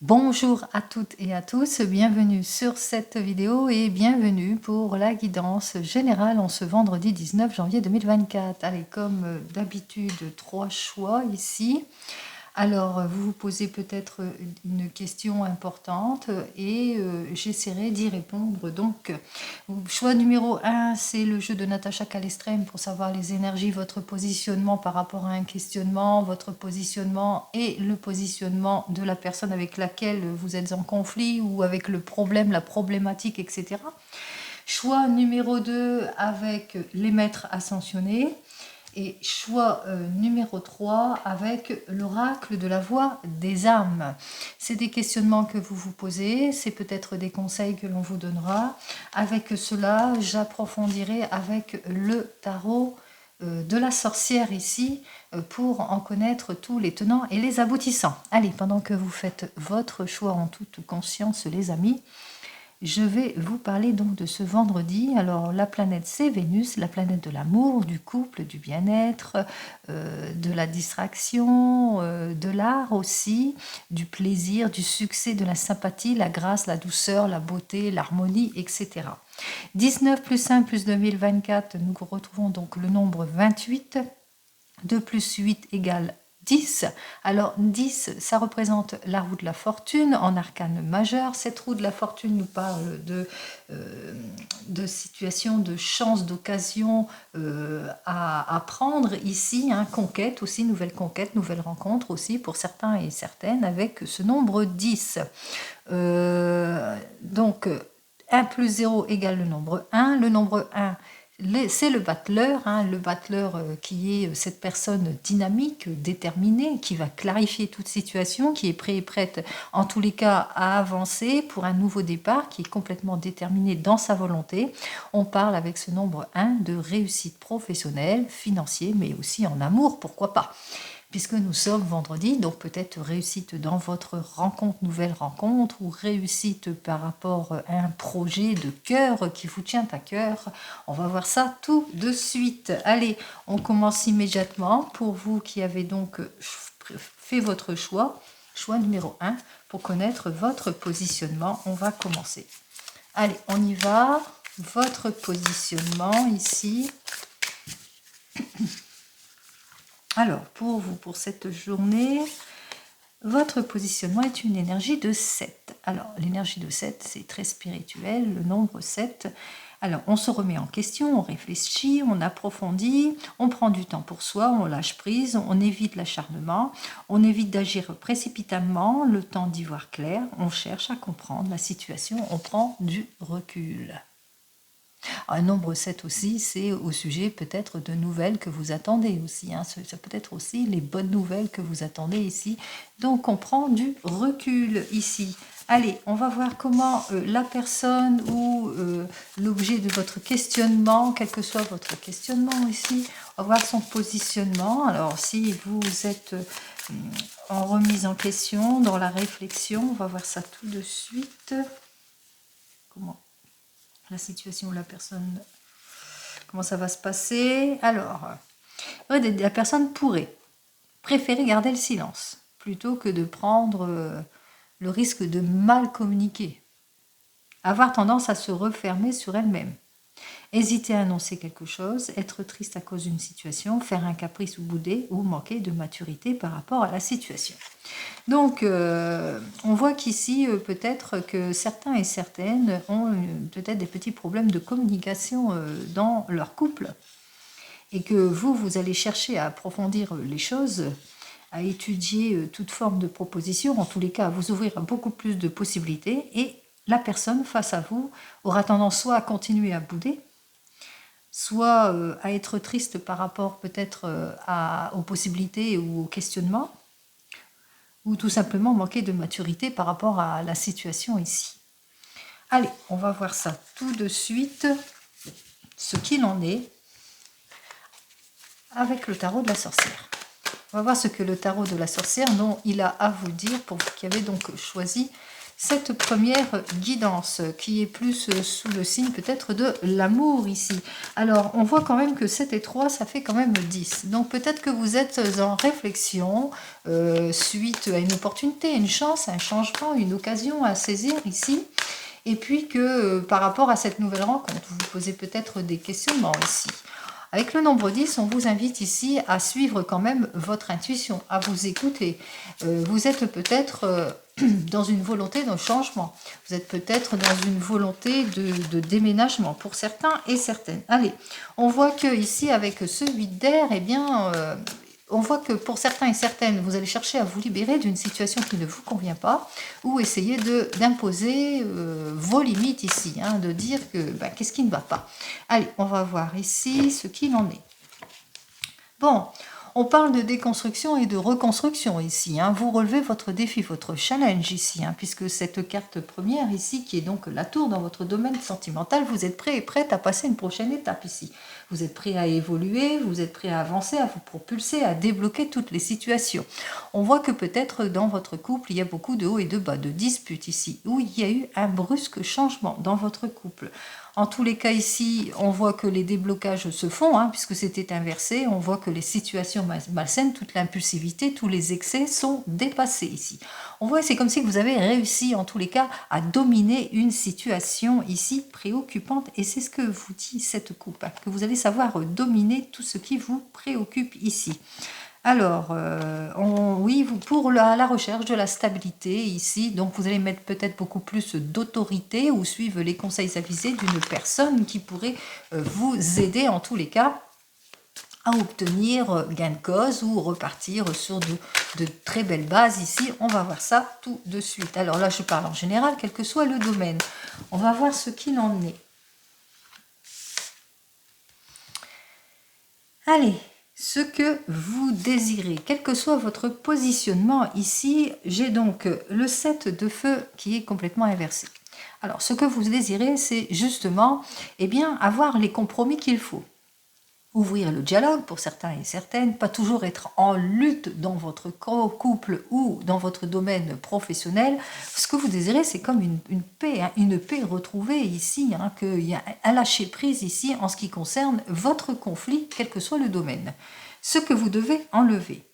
Bonjour à toutes et à tous, bienvenue sur cette vidéo et bienvenue pour la guidance générale en ce vendredi 19 janvier 2024. Allez, comme d'habitude, 3 choix ici. Alors, vous vous posez peut-être une question importante et j'essaierai d'y répondre. Donc, choix numéro 1, c'est le jeu de Natacha Calestrem pour savoir les énergies, votre positionnement par rapport à un questionnement, votre positionnement et le positionnement de la personne avec laquelle vous êtes en conflit ou avec le problème, la problématique, etc. Choix numéro 2 avec les maîtres ascensionnés. Et choix numéro 3 avec l'oracle de la voix des âmes. C'est des questionnements que vous vous posez, c'est peut-être des conseils que l'on vous donnera. Avec cela, j'approfondirai avec le tarot de la sorcière ici pour en connaître tous les tenants et les aboutissants. Allez, pendant que vous faites votre choix en toute conscience, les amis, je vais vous parler donc de ce vendredi. Alors la planète c'est Vénus, la planète de l'amour, du couple, du bien-être, de la distraction, de l'art aussi, du plaisir, du succès, de la sympathie, la grâce, la douceur, la beauté, l'harmonie, etc. 19 plus 1 plus 2024, nous retrouvons donc le nombre 28. 2 plus 8 égale 10. Alors 10, ça représente la roue de la fortune en arcane majeur. Cette roue de la fortune nous parle de situations, de chances, d'occasions à prendre ici. Hein, conquête aussi, nouvelle conquête, nouvelle rencontre aussi pour certains et certaines avec ce nombre 10. Donc 1 plus 0 égale le nombre 1. Le nombre 1, c'est le battleur, hein, le battleur qui est cette personne dynamique, déterminée, qui va clarifier toute situation, qui est prêt et prête en tous les cas à avancer pour un nouveau départ, qui est complètement déterminé dans sa volonté. On parle avec ce nombre 1 de réussite professionnelle, financière, mais aussi en amour, pourquoi pas. Puisque nous sommes vendredi, donc peut-être réussite dans votre rencontre, nouvelle rencontre, ou réussite par rapport à un projet de cœur qui vous tient à cœur. On va voir ça tout de suite. Allez, on commence immédiatement. Pour vous qui avez donc fait votre choix, choix numéro 1, pour connaître votre positionnement, on va commencer. Allez, on y va. Votre positionnement ici. Alors, pour vous, pour cette journée, votre positionnement est une énergie de 7. Alors, l'énergie de 7, c'est très spirituel, le nombre 7. Alors, on se remet en question, on réfléchit, on approfondit, on prend du temps pour soi, on lâche prise, on évite l'acharnement, on évite d'agir précipitamment, le temps d'y voir clair, on cherche à comprendre la situation, on prend du recul. Un nombre 7 aussi, c'est au sujet peut-être de nouvelles que vous attendez aussi. Hein. Ça peut être aussi les bonnes nouvelles que vous attendez ici. Donc on prend du recul ici. Allez, on va voir comment la personne ou l'objet de votre questionnement, quel que soit votre questionnement ici, on va voir son positionnement. Alors si vous êtes en remise en question, dans la réflexion, on va voir ça tout de suite. Comment la situation où la personne, comment ça va se passer. Alors, la personne pourrait préférer garder le silence plutôt que de prendre le risque de mal communiquer. Avoir tendance à se refermer sur elle-même. Hésiter à annoncer quelque chose, être triste à cause d'une situation, faire un caprice ou bouder ou manquer de maturité par rapport à la situation. Donc, on voit qu'ici, peut-être que certains et certaines ont peut-être des petits problèmes de communication dans leur couple et que vous allez chercher à approfondir les choses, à étudier toute forme de proposition, en tous les cas à vous ouvrir à beaucoup plus de possibilités et la personne face à vous aura tendance soit à continuer à bouder, soit à être triste par rapport peut-être aux possibilités ou aux questionnements, ou tout simplement manquer de maturité par rapport à la situation ici. Allez, on va voir ça tout de suite, ce qu'il en est avec le tarot de la sorcière. On va voir ce que le tarot de la sorcière, dont il a à vous dire pour vous qui avez donc choisi cette première guidance qui est plus sous le signe peut-être de l'amour ici. Alors, on voit quand même que 7 et 3, ça fait quand même 10. Donc, peut-être que vous êtes en réflexion suite à une opportunité, une chance, un changement, une occasion à saisir ici. Et puis que par rapport à cette nouvelle rencontre, vous vous posez peut-être des questionnements ici. Avec le nombre 10, on vous invite ici à suivre quand même votre intuition, à vous écouter. Vous êtes peut-être dans une volonté de changement. Vous êtes peut-être dans une volonté de déménagement pour certains et certaines. Allez, on voit que ici avec ce 8 d'air, eh bien, on voit que pour certains et certaines, vous allez chercher à vous libérer d'une situation qui ne vous convient pas ou essayer d'imposer vos limites ici, hein, de dire que qu'est-ce qui ne va pas. Allez, on va voir ici ce qu'il en est. Bon, on parle de déconstruction et de reconstruction ici. Hein. Vous relevez votre défi, votre challenge ici, hein, puisque cette carte première ici, qui est donc la tour dans votre domaine sentimental, vous êtes prêt et prête à passer une prochaine étape ici. Vous êtes prêt à évoluer, vous êtes prêt à avancer, à vous propulser, à débloquer toutes les situations. On voit que peut-être dans votre couple, il y a beaucoup de hauts et de bas, de disputes ici, où il y a eu un brusque changement dans votre couple. En tous les cas ici, on voit que les déblocages se font, hein, puisque c'était inversé. On voit que les situations malsaines, toute l'impulsivité, tous les excès sont dépassés ici. On voit que c'est comme si vous avez réussi, en tous les cas, à dominer une situation ici préoccupante. Et c'est ce que vous dit cette coupe, hein, que vous allez savoir dominer tout ce qui vous préoccupe ici. Alors, oui, pour la recherche de la stabilité ici, donc vous allez mettre peut-être beaucoup plus d'autorité ou suivre les conseils avisés d'une personne qui pourrait vous aider en tous les cas à obtenir gain de cause ou repartir sur de très belles bases ici. On va voir ça tout de suite. Alors là, je parle en général, quel que soit le domaine. On va voir ce qu'il en est. Allez, ce que vous désirez, quel que soit votre positionnement ici, j'ai donc le 7 de feu qui est complètement inversé. Alors, ce que vous désirez, c'est justement, eh bien, avoir les compromis qu'il faut. Ouvrir le dialogue pour certains et certaines, pas toujours être en lutte dans votre couple ou dans votre domaine professionnel. Ce que vous désirez, c'est comme une paix, hein, une paix retrouvée ici, hein, qu'il y a un lâcher-prise ici en ce qui concerne votre conflit, quel que soit le domaine. Ce que vous devez enlever.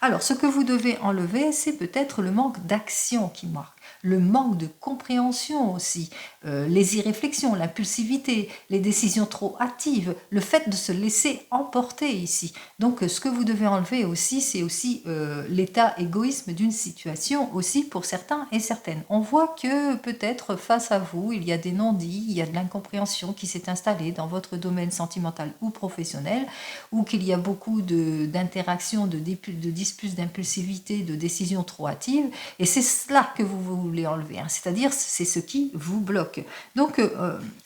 Alors, ce que vous devez enlever, c'est peut-être le manque d'action qui marque, le manque de compréhension aussi, les irréflexions, l'impulsivité, les décisions trop hâtives, le fait de se laisser emporter ici. Donc, ce que vous devez enlever aussi, c'est aussi l'état égoïsme d'une situation aussi pour certains et certaines. On voit que peut-être face à vous, il y a des non-dits, il y a de l'incompréhension qui s'est installée dans votre domaine sentimental ou professionnel, ou qu'il y a beaucoup d'interactions, de disputes, d'impulsivité, de décisions trop hâtives, et c'est cela que vous voulez enlever, hein. C'est-à-dire c'est ce qui vous bloque. Donc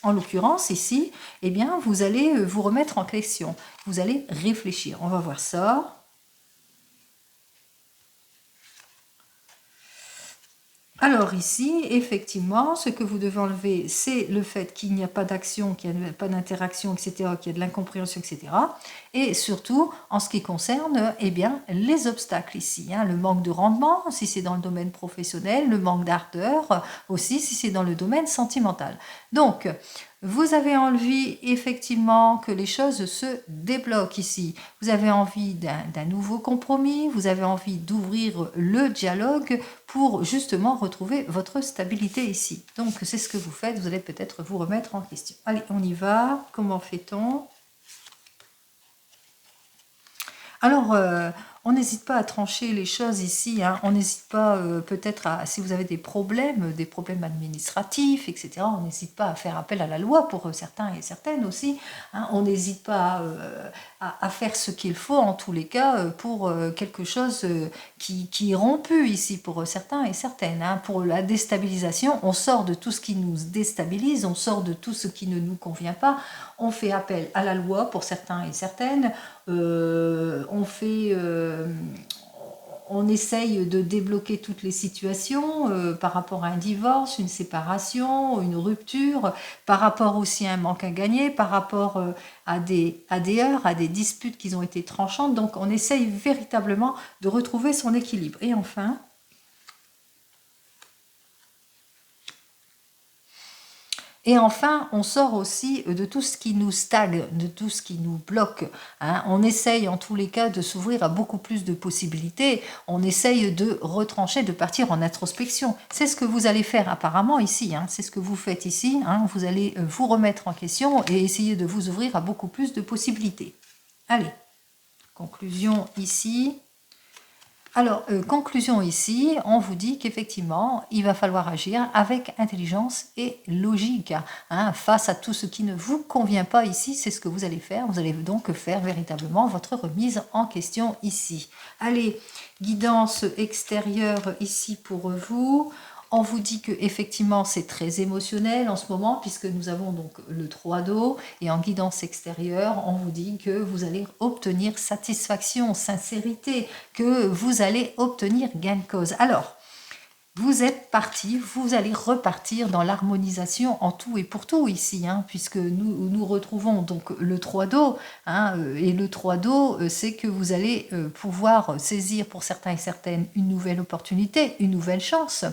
en l'occurrence ici, eh bien vous allez vous remettre en question, vous allez réfléchir. On va voir ça. Alors ici, effectivement, ce que vous devez enlever, c'est le fait qu'il n'y a pas d'action, qu'il n'y a pas d'interaction, etc., qu'il y a de l'incompréhension, etc. Et surtout, en ce qui concerne eh bien, les obstacles ici, hein, le manque de rendement, si c'est dans le domaine professionnel, le manque d'ardeur, aussi si c'est dans le domaine sentimental. Donc, vous avez envie effectivement que les choses se débloquent ici. Vous avez envie d'un nouveau compromis, vous avez envie d'ouvrir le dialogue pour justement retrouver votre stabilité ici. Donc c'est ce que vous faites, vous allez peut-être vous remettre en question. Allez, on y va. Comment fait-on ? Alors, on n'hésite pas à trancher les choses ici, hein. On n'hésite pas peut-être à, si vous avez des problèmes administratifs, etc., on n'hésite pas à faire appel à la loi pour certains et certaines aussi, hein. On n'hésite pas à faire ce qu'il faut en tous les cas pour quelque chose qui est rompu ici pour certains et certaines, hein. Pour la déstabilisation, on sort de tout ce qui nous déstabilise, on sort de tout ce qui ne nous convient pas, on fait appel à la loi pour certains et certaines, on essaye de débloquer toutes les situations par rapport à un divorce, une séparation, une rupture, par rapport aussi à un manque à gagner, par rapport à des heurts, à des disputes qui ont été tranchantes. Donc on essaye véritablement de retrouver son équilibre. Et enfin, Et enfin, on sort aussi de tout ce qui nous stagne, de tout ce qui nous bloque. Hein. On essaye en tous les cas de s'ouvrir à beaucoup plus de possibilités. On essaye de retrancher, de partir en introspection. C'est ce que vous allez faire apparemment ici. Hein. C'est ce que vous faites ici. Hein. Vous allez vous remettre en question et essayer de vous ouvrir à beaucoup plus de possibilités. Allez, conclusion ici. Alors, conclusion ici, on vous dit qu'effectivement, il va falloir agir avec intelligence et logique. Hein, face à tout ce qui ne vous convient pas ici, c'est ce que vous allez faire. Vous allez donc faire véritablement votre remise en question ici. Allez, guidance extérieure ici pour vous. On vous dit que effectivement c'est très émotionnel en ce moment puisque nous avons donc le 3 d'eau et en guidance extérieure, on vous dit que vous allez obtenir satisfaction, sincérité, que vous allez obtenir gain de cause. Alors, vous êtes parti, vous allez repartir dans l'harmonisation en tout et pour tout ici, hein, puisque nous retrouvons donc le 3 d'eau, hein, et le 3 d'eau, c'est que vous allez pouvoir saisir pour certains et certaines une nouvelle opportunité, une nouvelle chance,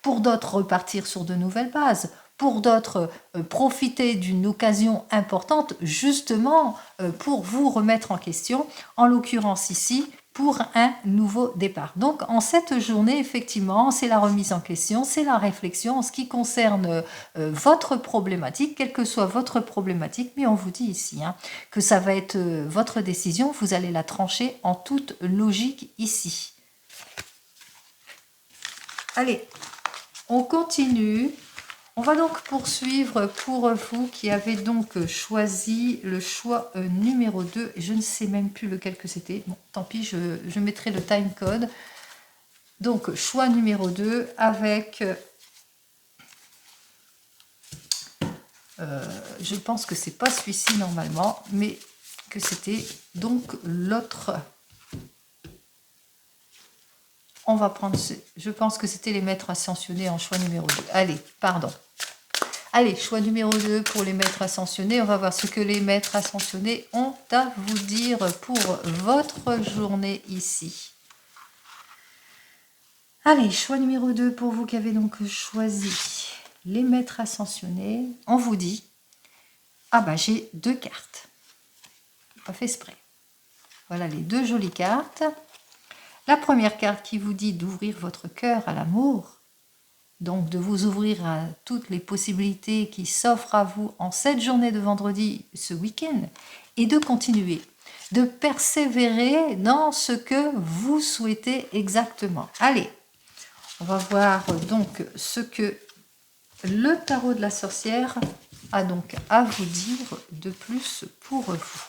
pour d'autres repartir sur de nouvelles bases, pour d'autres profiter d'une occasion importante justement pour vous remettre en question, en l'occurrence ici, pour un nouveau départ. Donc en cette journée, effectivement, c'est la remise en question, c'est la réflexion en ce qui concerne votre problématique, quelle que soit votre problématique, mais on vous dit ici hein, que ça va être votre décision, vous allez la trancher en toute logique ici. Allez, on continue. On va donc poursuivre pour vous qui avez donc choisi le choix numéro 2. Je ne sais même plus lequel que c'était. Bon, tant pis, je mettrai le time code. Donc, choix numéro 2 avec... je pense que c'est pas celui-ci normalement, mais que c'était donc l'autre... On va prendre... Je pense que c'était les maîtres ascensionnés en choix numéro 2. Allez, pardon. Allez, choix numéro 2 pour les maîtres ascensionnés. On va voir ce que les maîtres ascensionnés ont à vous dire pour votre journée ici. Allez, choix numéro 2 pour vous qui avez donc choisi les maîtres ascensionnés. On vous dit, ah bah j'ai 2 cartes. Pas fait exprès. Voilà les 2 jolies cartes. La première carte qui vous dit d'ouvrir votre cœur à l'amour. Donc de vous ouvrir à toutes les possibilités qui s'offrent à vous en cette journée de vendredi, ce week-end, et de continuer, de persévérer dans ce que vous souhaitez exactement. Allez, on va voir donc ce que le tarot de la sorcière a donc à vous dire de plus pour vous.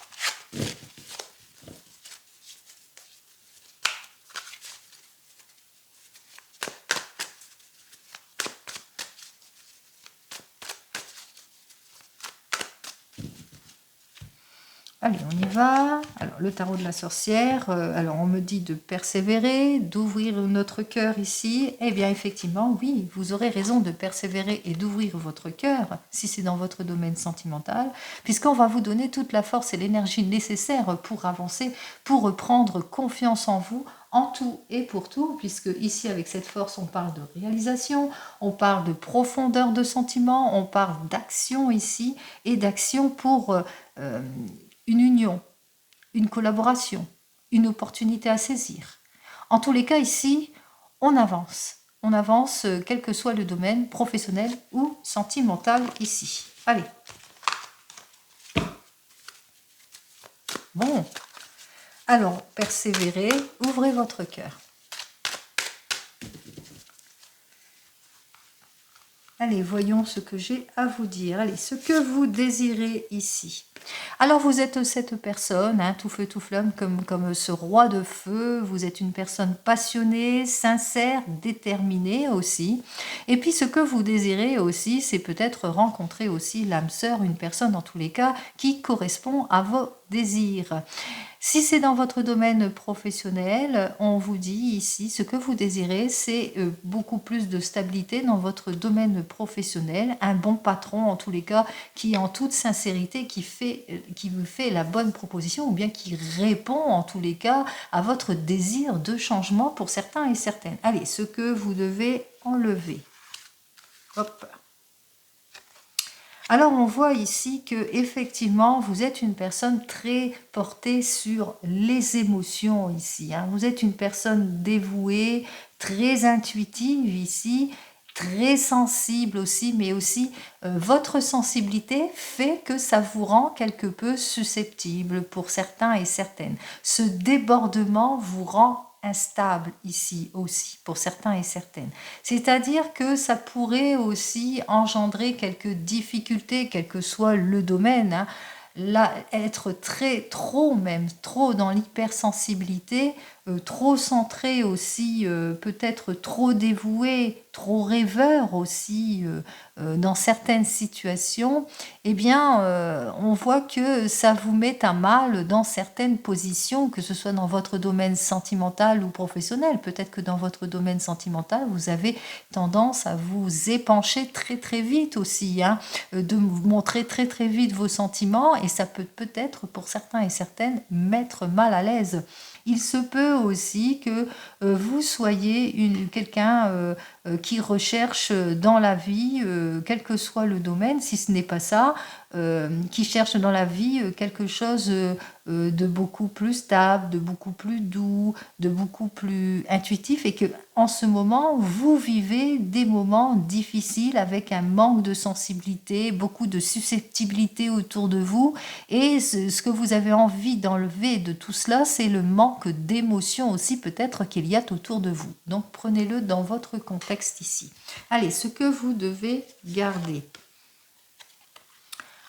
Allez, on y va. Alors, le tarot de la sorcière, alors on me dit de persévérer, d'ouvrir notre cœur ici. Eh bien, effectivement, oui, vous aurez raison de persévérer et d'ouvrir votre cœur, si c'est dans votre domaine sentimental, puisqu'on va vous donner toute la force et l'énergie nécessaires pour avancer, pour reprendre confiance en vous, en tout et pour tout, puisque ici, avec cette force, on parle de réalisation, on parle de profondeur de sentiment, on parle d'action ici, et d'action pour... une union, une collaboration, une opportunité à saisir. En tous les cas, ici, on avance. On avance, quel que soit le domaine, professionnel ou sentimental ici. Allez. Bon. Alors, persévérez, ouvrez votre cœur. Allez, voyons ce que j'ai à vous dire. Allez, ce que vous désirez ici. Alors, vous êtes cette personne, hein, tout feu, tout flamme, comme ce roi de feu. Vous êtes une personne passionnée, sincère, déterminée aussi. Et puis, ce que vous désirez aussi, c'est peut-être rencontrer aussi l'âme sœur, une personne, en tous les cas, qui correspond à vos désirs. Si c'est dans votre domaine professionnel, on vous dit ici, ce que vous désirez, c'est beaucoup plus de stabilité dans votre domaine professionnel, un bon patron en tous les cas, qui en toute sincérité, qui vous fait la bonne proposition, ou bien qui répond en tous les cas à votre désir de changement pour certains et certaines. Allez, ce que vous devez enlever. Hop. Alors on voit ici que effectivement vous êtes une personne très portée sur les émotions ici, hein. Vous êtes une personne dévouée, très intuitive ici, très sensible aussi, mais aussi votre sensibilité fait que ça vous rend quelque peu susceptible pour certains et certaines. Ce débordement vous rend instable ici aussi pour certains et certaines. C'est-à-dire que ça pourrait aussi engendrer quelques difficultés, quel que soit le domaine, hein. Là, être trop même, trop dans l'hypersensibilité, trop centré aussi, peut-être trop dévoué, trop rêveur aussi dans certaines situations, eh bien, on voit que ça vous met à mal dans certaines positions, que ce soit dans votre domaine sentimental ou professionnel. Peut-être que dans votre domaine sentimental, vous avez tendance à vous épancher très très vite aussi, hein, de montrer très très vite vos sentiments, et ça peut peut-être pour certains et certaines mettre mal à l'aise. Il se peut aussi que vous soyez quelqu'un qui recherche dans la vie, quel que soit le domaine, si ce n'est pas ça, qui cherche dans la vie quelque chose de beaucoup plus stable, de beaucoup plus doux, de beaucoup plus intuitif, et que en ce moment, vous vivez des moments difficiles avec un manque de sensibilité, beaucoup de susceptibilité autour de vous, et ce que vous avez envie d'enlever de tout cela, c'est le manque d'émotion aussi peut-être qu'il y a autour de vous. Donc prenez-le dans votre contexte ici. Allez, ce que vous devez garder.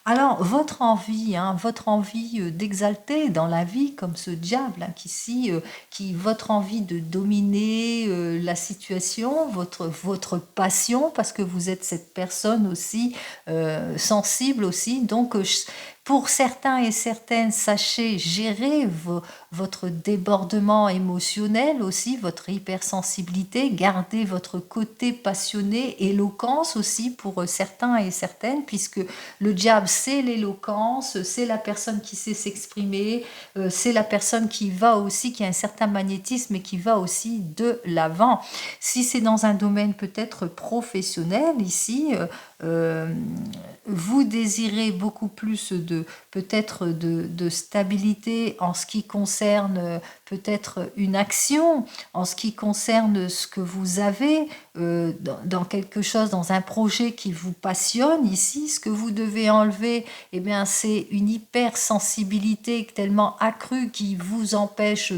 Alors, votre envie, hein, d'exalter dans la vie, comme ce diable, hein, votre envie de dominer la situation, votre passion, parce que vous êtes cette personne aussi sensible aussi. Donc, pour certains et certaines, sachez gérer votre débordement émotionnel aussi, votre hypersensibilité, gardez votre côté passionné, éloquence aussi pour certains et certaines, puisque le diable, c'est l'éloquence, c'est la personne qui sait s'exprimer, c'est la personne qui a un certain magnétisme et qui va aussi de l'avant. Si c'est dans un domaine peut-être professionnel ici, vous désirez beaucoup plus de stabilité en ce qui concerne peut-être une action, en ce qui concerne ce que vous avez dans quelque chose, dans un projet qui vous passionne ici. Ce que vous devez enlever, eh bien, c'est une hypersensibilité tellement accrue qui vous empêche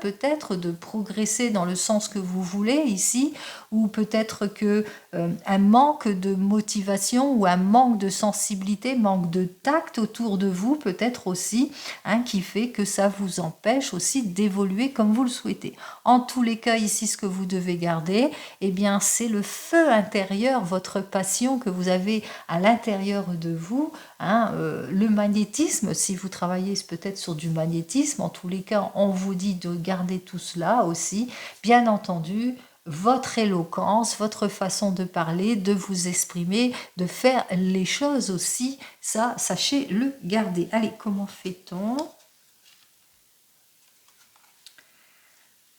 peut-être de progresser dans le sens que vous voulez ici, ou peut-être que un manque de motivation ou un manque de sensibilité, manque de tact autour de vous peut-être aussi, hein, qui fait que ça vous empêche aussi d'évoluer comme vous le souhaitez. En tous les cas, ici, ce que vous devez garder, eh bien, c'est le feu intérieur, votre passion que vous avez à l'intérieur de vous, hein, le magnétisme, si vous travaillez peut-être sur du magnétisme, en tous les cas, on vous dit de garder tout cela aussi, bien entendu, votre éloquence, votre façon de parler, de vous exprimer, de faire les choses aussi, ça, sachez le garder. Allez, comment fait-on ?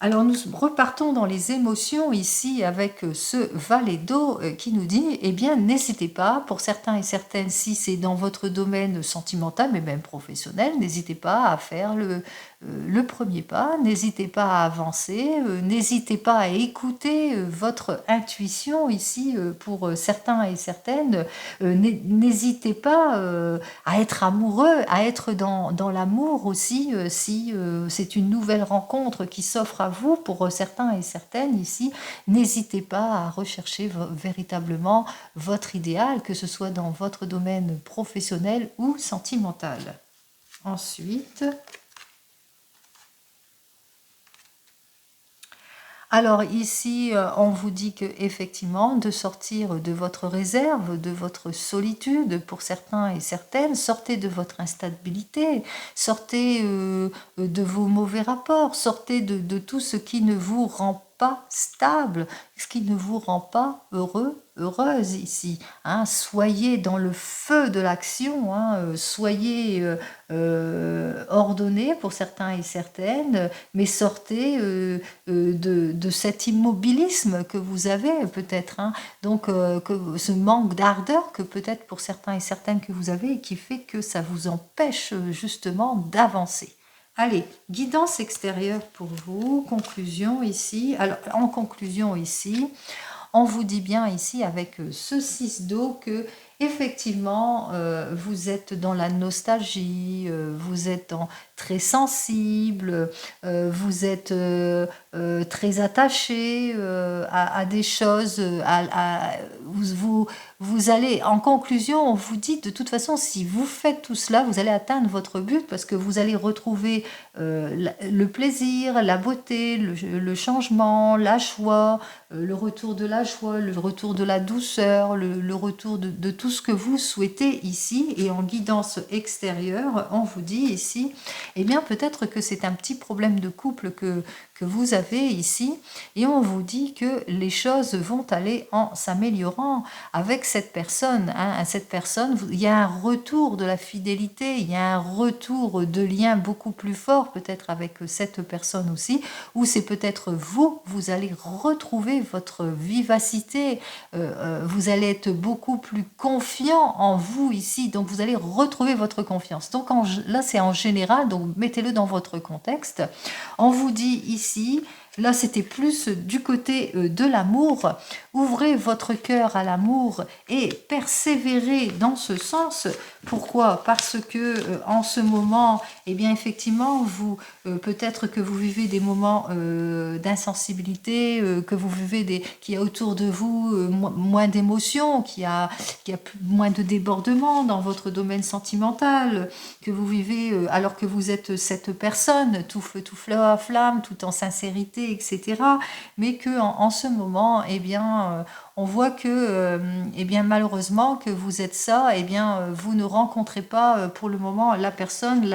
Alors nous repartons dans les émotions ici avec ce valet d'eau qui nous dit, eh bien n'hésitez pas, pour certains et certaines, si c'est dans votre domaine sentimental, mais même professionnel, n'hésitez pas à faire le premier pas, n'hésitez pas à avancer, n'hésitez pas à écouter votre intuition ici pour certains et certaines, n'hésitez pas à être amoureux, à être dans l'amour aussi, si c'est une nouvelle rencontre qui s'offre à vous pour certains et certaines ici, n'hésitez pas à rechercher véritablement votre idéal, que ce soit dans votre domaine professionnel ou sentimental. Ensuite, alors ici, on vous dit que effectivement de sortir de votre réserve, de votre solitude pour certains et certaines, sortez de votre instabilité, sortez de vos mauvais rapports, sortez de tout ce qui ne vous rend pas stable, ce qui ne vous rend pas heureux, heureuse ici. Hein. Soyez dans le feu de l'action, hein, soyez ordonnés pour certains et certaines, mais sortez de cet immobilisme que vous avez peut-être. Hein. Donc que ce manque d'ardeur que peut-être pour certains et certaines que vous avez et qui fait que ça vous empêche justement d'avancer. Allez, guidance extérieure pour vous, conclusion ici. Alors, en conclusion ici, on vous dit bien ici avec ce 6 d'eau que effectivement vous êtes dans la nostalgie, vous êtes très sensible, vous êtes très attaché à des choses, vous allez, en conclusion, on vous dit de toute façon, si vous faites tout cela, vous allez atteindre votre but parce que vous allez retrouver le plaisir, la beauté, le changement, la joie, le retour de la joie, le retour de la douceur, le retour de tout ce que vous souhaitez ici. Et en guidance extérieure, on vous dit ici, eh bien peut-être que c'est un petit problème de couple que vous avez ici, et on vous dit que les choses vont aller en s'améliorant avec cette personne. Hein. Cette personne, il y a un retour de la fidélité, il y a un retour de lien beaucoup plus fort peut-être avec cette personne aussi, ou c'est peut-être vous allez retrouver votre vivacité, vous allez être beaucoup plus confiant en vous ici, donc vous allez retrouver votre confiance. Donc là c'est en général, donc mettez-le dans votre contexte. On vous dit ici, là c'était plus du côté de l'amour, ouvrez votre cœur à l'amour et persévérez dans ce sens. Pourquoi? Parce que en ce moment, eh bien effectivement, vous peut-être que vous vivez des moments d'insensibilité, que vous vivez qu'il y a autour de vous moins d'émotions, qu'il y a moins de débordements dans votre domaine sentimental, que vous vivez alors que vous êtes cette personne, tout feu, tout flamme, tout en sincérité, etc. Mais que en ce moment, eh bien, on voit que, eh bien, malheureusement, que vous êtes ça, eh bien, vous ne rencontrez pas pour le moment la personne,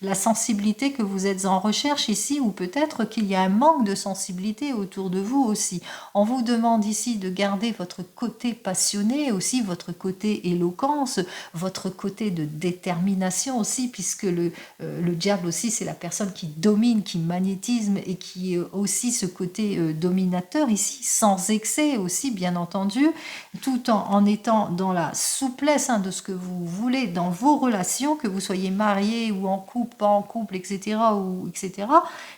la sensibilité que vous êtes en recherche ici, ou peut-être qu'il y a un manque de sensibilité autour de vous aussi. On vous demande ici de garder votre côté passionné, aussi votre côté éloquence, votre côté de détermination aussi, puisque le diable aussi, c'est la personne qui domine, qui magnétisme et qui aussi ce côté dominateur ici, sans excès aussi, bien entendu, tout en étant dans la souplesse de ce que vous voulez dans vos relations, que vous soyez marié ou en couple, pas en couple, etc. etc.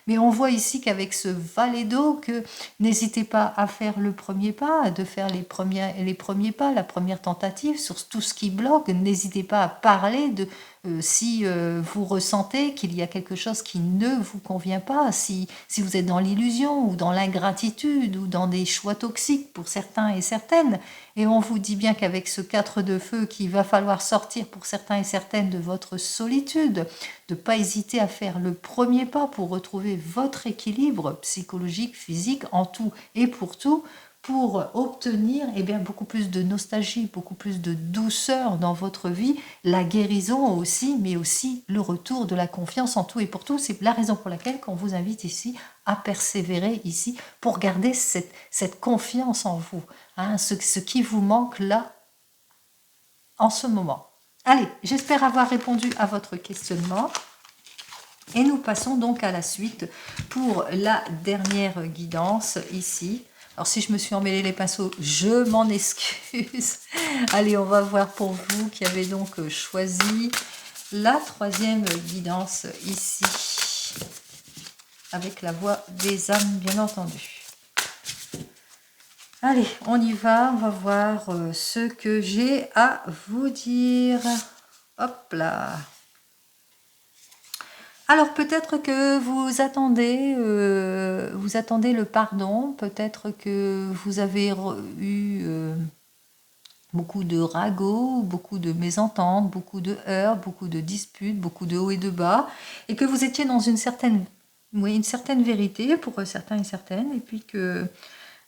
Mais on voit ici qu'avec ce valet d'eau, que n'hésitez pas à faire le premier pas, de faire les premiers pas, la première tentative sur tout ce qui bloque. N'hésitez pas à parler de si vous ressentez qu'il y a quelque chose qui ne vous convient pas, si vous êtes dans l'illusion ou dans l'ingratitude ou dans des choix toxiques pour certains et certaines, et on vous dit bien qu'avec ce 4 de feu qu'il va falloir sortir pour certains et certaines de votre solitude, de ne pas hésiter à faire le premier pas pour retrouver votre équilibre psychologique, physique, en tout et pour obtenir eh bien, beaucoup plus de nostalgie, beaucoup plus de douceur dans votre vie, la guérison aussi, mais aussi le retour de la confiance en tout et pour tout. C'est la raison pour laquelle on vous invite ici à persévérer ici pour garder cette confiance en vous, hein, ce qui vous manque là en ce moment. Allez, j'espère avoir répondu à votre questionnement. Et nous passons donc à la suite pour la dernière guidance ici. Alors si je me suis emmêlé les pinceaux, je m'en excuse. Allez, on va voir pour vous qui avez donc choisi la troisième guidance ici, avec la voix des âmes, bien entendu. Allez, on y va, on va voir ce que j'ai à vous dire. Hop là. Alors peut-être que vous attendez le pardon, peut-être que vous avez eu beaucoup de ragots, beaucoup de mésententes, beaucoup de heurts, beaucoup de disputes, beaucoup de hauts et de bas, et que vous étiez dans une certaine vérité pour certains et certaines, et puis que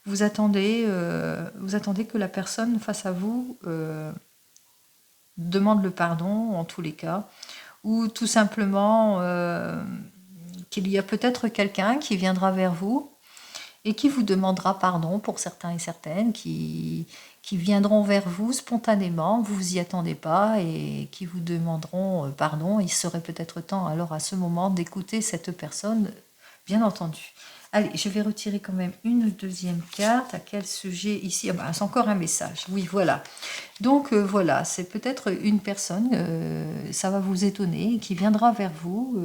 vous attendez que la personne face à vous demande le pardon en tous les cas, ou tout simplement qu'il y a peut-être quelqu'un qui viendra vers vous et qui vous demandera pardon pour certains et certaines qui viendront vers vous spontanément, vous vous y attendez pas, et qui vous demanderont pardon. Il serait peut-être temps alors à ce moment d'écouter cette personne, bien entendu. Allez, je vais retirer quand même une deuxième carte. À quel sujet ici? Ah ben, c'est encore un message. Oui, voilà. Donc voilà, c'est peut-être une personne, ça va vous étonner, qui viendra vers vous,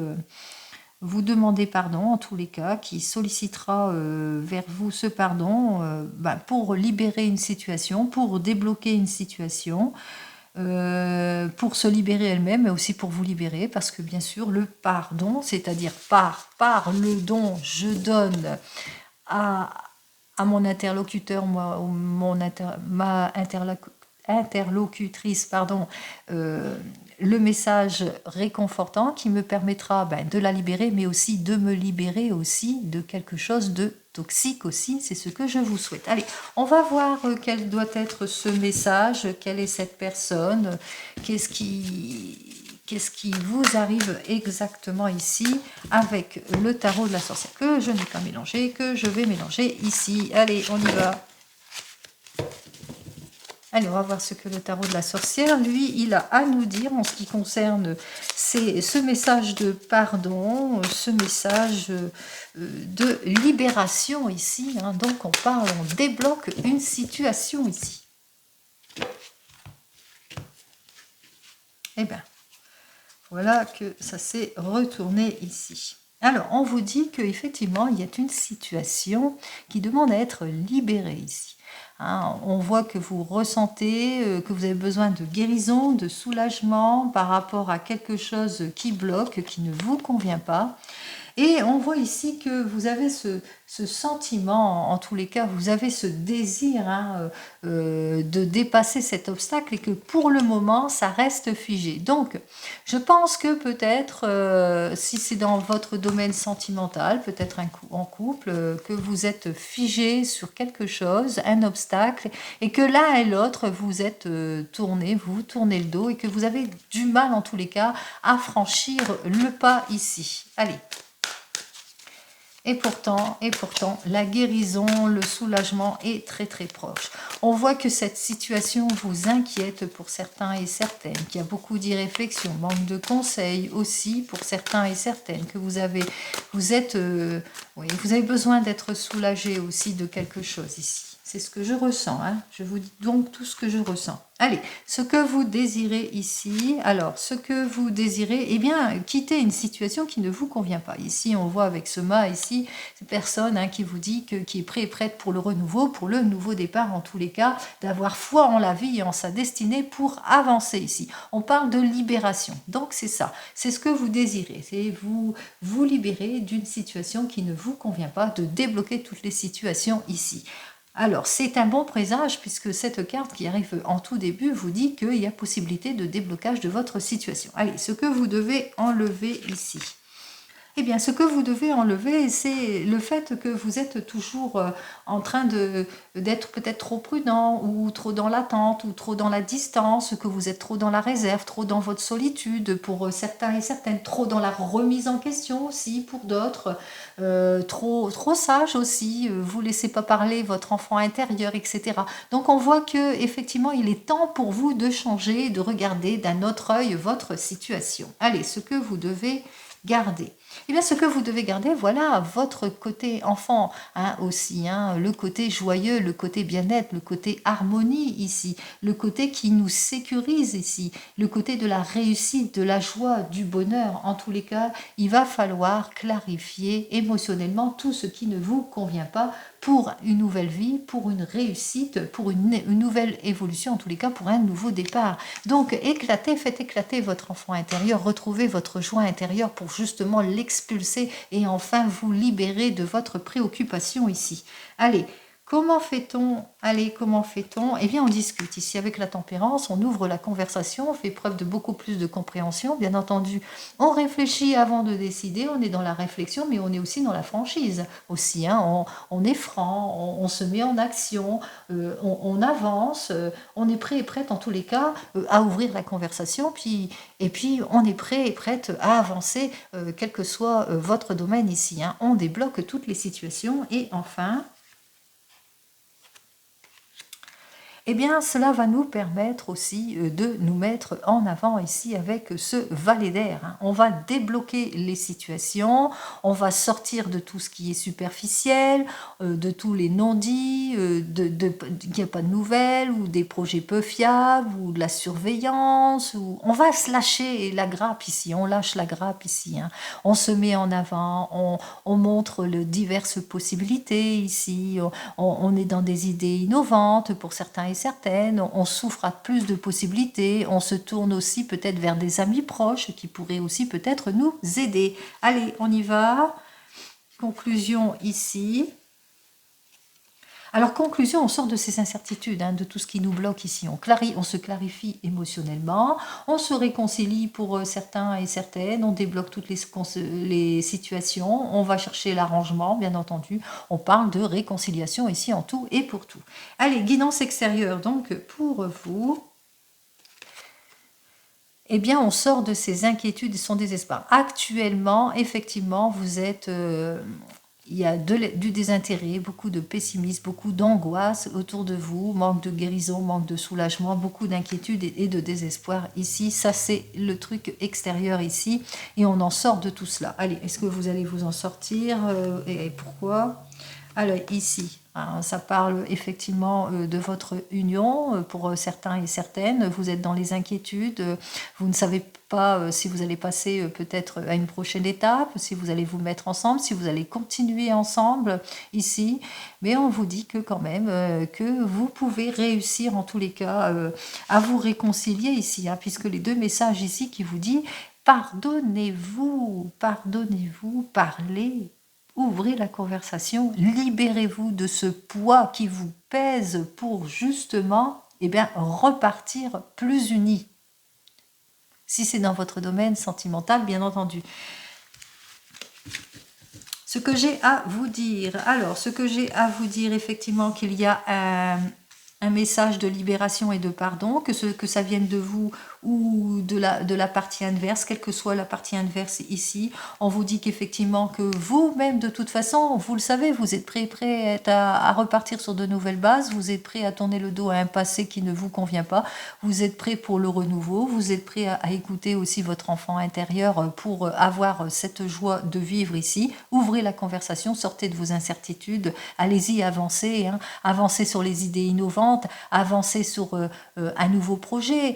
vous demander pardon en tous les cas, qui sollicitera vers vous ce pardon ben, pour libérer une situation, pour débloquer une situation, pour se libérer elle-même, mais aussi pour vous libérer, parce que bien sûr, le pardon, c'est-à-dire par le don, je donne à, à mon interlocuteur, moi, ou ma interlocutrice, pardon, le message réconfortant qui me permettra ben, de la libérer, mais aussi de me libérer aussi de quelque chose de toxique aussi, c'est ce que je vous souhaite. Allez, on va voir quel doit être ce message, quelle est cette personne, qu'est-ce qui vous arrive exactement ici avec le tarot de la sorcière que je n'ai pas mélangé, que je vais mélanger ici. Allez, on y va. Allez, on va voir ce que le tarot de la sorcière, lui, il a à nous dire en ce qui concerne ce message de pardon, ce message de libération ici. Hein. Donc, on débloque une situation ici. Eh bien, voilà que ça s'est retourné ici. Alors, on vous dit qu'effectivement, il y a une situation qui demande à être libérée ici. Hein, on voit que vous ressentez que vous avez besoin de guérison, de soulagement par rapport à quelque chose qui bloque, qui ne vous convient pas. Et on voit ici que vous avez ce sentiment, en tous les cas, vous avez ce désir hein, de dépasser cet obstacle et que pour le moment, ça reste figé. Donc, je pense que peut-être, si c'est dans votre domaine sentimental, peut-être en couple, que vous êtes figé sur quelque chose, un obstacle, et que l'un et l'autre, vous êtes tournés, vous tournez le dos et que vous avez du mal, en tous les cas, à franchir le pas ici. Allez. Et pourtant, la guérison, le soulagement est très très proche. On voit que cette situation vous inquiète pour certains et certaines, qu'il y a beaucoup d'irréflexion, manque de conseils aussi pour certains et certaines, que vous avez besoin d'être soulagé aussi de quelque chose ici. C'est ce que je ressens. Hein. Je vous dis donc tout ce que je ressens. Allez, ce que vous désirez ici. Alors, ce que vous désirez, eh bien, quitter une situation qui ne vous convient pas. Ici, on voit avec ce mât, ici, cette personne hein, qui vous dit qui est prêt et prête pour le renouveau, pour le nouveau départ en tous les cas, d'avoir foi en la vie et en sa destinée pour avancer ici. On parle de libération. Donc, c'est ça. C'est ce que vous désirez. C'est vous libérer d'une situation qui ne vous convient pas, de débloquer toutes les situations ici. Alors, c'est un bon présage puisque cette carte qui arrive en tout début vous dit qu'il y a possibilité de déblocage de votre situation. Allez, ce que vous devez enlever ici. Eh bien, ce que vous devez enlever, c'est le fait que vous êtes toujours en train d'être peut-être trop prudent ou trop dans l'attente ou trop dans la distance, que vous êtes trop dans la réserve, trop dans votre solitude pour certains et certaines, trop dans la remise en question aussi pour d'autres, trop sage aussi, vous laissez pas parler votre enfant intérieur, etc. Donc, on voit que effectivement, il est temps pour vous de changer, de regarder d'un autre œil votre situation. Allez, ce que vous devez garder. Eh bien, ce que vous devez garder, voilà, votre côté enfant hein, aussi, hein, le côté joyeux, le côté bien-être, le côté harmonie ici, le côté qui nous sécurise ici, le côté de la réussite, de la joie, du bonheur. En tous les cas, il va falloir clarifier émotionnellement tout ce qui ne vous convient pas pour une nouvelle vie, pour une réussite, pour une nouvelle évolution, en tous les cas pour un nouveau départ. Donc faites éclater votre enfant intérieur, retrouvez votre joie intérieure pour justement l'expulser et enfin vous libérer de votre préoccupation ici. Allez, Comment fait-on? Allez, comment fait-on? Eh bien, on discute. Ici, avec la tempérance, on ouvre la conversation, on fait preuve de beaucoup plus de compréhension. Bien entendu, on réfléchit avant de décider, on est dans la réflexion, mais on est aussi dans la franchise. Aussi, hein, on est franc, on se met en action, on avance, on est prêt et prête en tous les cas à ouvrir la conversation, et puis on est prêt et prête à avancer, quel que soit votre domaine ici. Hein. On débloque toutes les situations et enfin... eh bien, cela va nous permettre aussi de nous mettre en avant ici avec ce valet d'air. Hein. On va débloquer les situations, on va sortir de tout ce qui est superficiel, de tous les non-dits, qu'il n'y a pas de nouvelles, ou des projets peu fiables, ou de la surveillance. On va se lâcher la grappe ici, on lâche la grappe ici. Hein. On se met en avant, on montre les diverses possibilités ici, on est dans des idées innovantes pour certains et certaines, on s'ouvre à plus de possibilités, on se tourne aussi peut-être vers des amis proches qui pourraient aussi peut-être nous aider. Allez, on y va. Conclusion ici. Alors, conclusion, on sort de ces incertitudes, hein, de tout ce qui nous bloque ici. On se clarifie émotionnellement, on se réconcilie pour certains et certaines, on débloque toutes les situations, on va chercher l'arrangement, bien entendu. On parle de réconciliation ici en tout et pour tout. Allez, guidance extérieure, donc, pour vous. Eh bien, on sort de ces inquiétudes et son désespoir. Actuellement, effectivement, vous êtes... il y a du désintérêt, beaucoup de pessimisme, beaucoup d'angoisse autour de vous, manque de guérison, manque de soulagement, beaucoup d'inquiétude et de désespoir ici. Ça, c'est le truc extérieur ici et on en sort de tout cela. Allez, est-ce que vous allez vous en sortir et pourquoi? Alors ici, hein, ça parle effectivement de votre union pour certains et certaines. Vous êtes dans les inquiétudes, vous ne savez pas si vous allez passer peut-être à une prochaine étape, si vous allez vous mettre ensemble, si vous allez continuer ensemble ici. Mais on vous dit que quand même que vous pouvez réussir en tous les cas à vous réconcilier ici, hein, puisque les deux messages ici qui vous disent pardonnez-vous, pardonnez-vous, parlez. Ouvrez la conversation, libérez-vous de ce poids qui vous pèse pour justement repartir plus unis. Si c'est dans votre domaine sentimental, bien entendu. Ce que j'ai à vous dire, alors ce que j'ai à vous dire effectivement qu'il y a un message de libération et de pardon, que ça vienne de vous ou de la partie inverse, quelle que soit la partie inverse ici. On vous dit qu'effectivement que vous-même, de toute façon, vous le savez, vous êtes prêt à repartir sur de nouvelles bases, vous êtes prêt à tourner le dos à un passé qui ne vous convient pas, vous êtes prêt pour le renouveau, vous êtes prêt à écouter aussi votre enfant intérieur pour avoir cette joie de vivre ici. Ouvrez la conversation, sortez de vos incertitudes, allez-y, avancez, hein, avancez sur les idées innovantes, avancez sur un nouveau projet,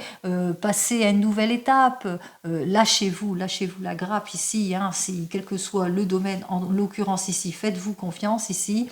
passez à une nouvelle étape, lâchez-vous la grappe ici, hein, si, quel que soit le domaine, en l'occurrence ici, faites-vous confiance ici,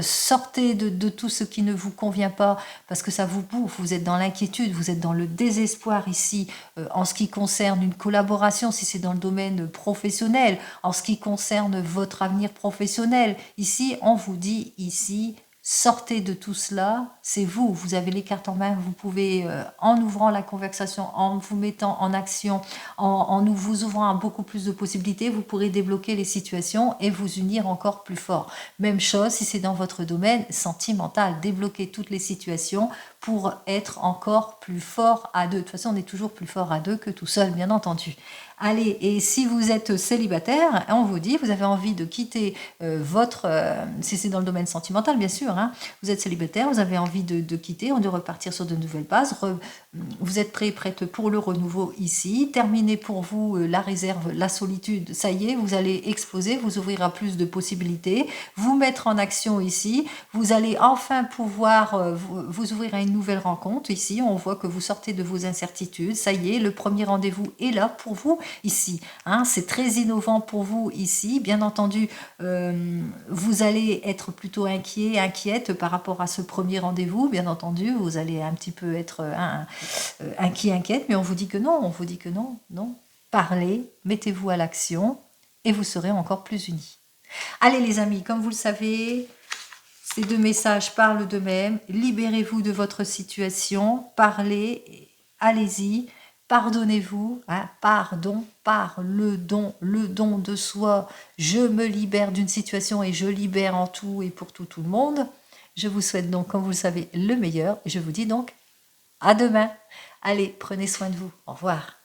sortez de tout ce qui ne vous convient pas, parce que ça vous bouffe, vous êtes dans l'inquiétude, vous êtes dans le désespoir ici, en ce qui concerne une collaboration, si c'est dans le domaine professionnel, en ce qui concerne votre avenir professionnel, ici, on vous dit ici, sortez de tout cela, c'est vous, vous avez les cartes en main, vous pouvez, en ouvrant la conversation, en vous mettant en action, en vous ouvrant à beaucoup plus de possibilités, vous pourrez débloquer les situations et vous unir encore plus fort. Même chose si c'est dans votre domaine sentimental, débloquer toutes les situations pour être encore plus fort à deux. De toute façon, on est toujours plus fort à deux que tout seul, bien entendu. Allez, et si vous êtes célibataire, on vous dit, vous avez envie de quitter si c'est dans le domaine sentimental, bien sûr, hein, vous êtes célibataire, vous avez envie de quitter, de repartir sur de nouvelles bases, vous êtes prête pour le renouveau ici, terminez pour vous la réserve, la solitude, ça y est, vous allez exploser, vous ouvrir à plus de possibilités, vous mettre en action ici, vous allez enfin pouvoir vous ouvrir à une nouvelle rencontre ici, on voit que vous sortez de vos incertitudes, ça y est, le premier rendez-vous est là pour vous ici, hein, c'est très innovant pour vous ici, bien entendu, vous allez être plutôt inquiète par rapport à ce premier rendez-vous, bien entendu, vous allez un petit peu être inquiète, mais on vous dit que non, non. Parlez, mettez-vous à l'action et vous serez encore plus unis. Allez les amis, comme vous le savez, Ces deux messages parlent d'eux-mêmes. Libérez-vous de votre situation, parlez, allez-y, pardonnez-vous, hein, pardon, le don de soi. Je me libère d'une situation et je libère en tout et pour tout le monde. Je vous souhaite donc, comme vous le savez, le meilleur. Et je vous dis donc à demain. Allez, prenez soin de vous. Au revoir.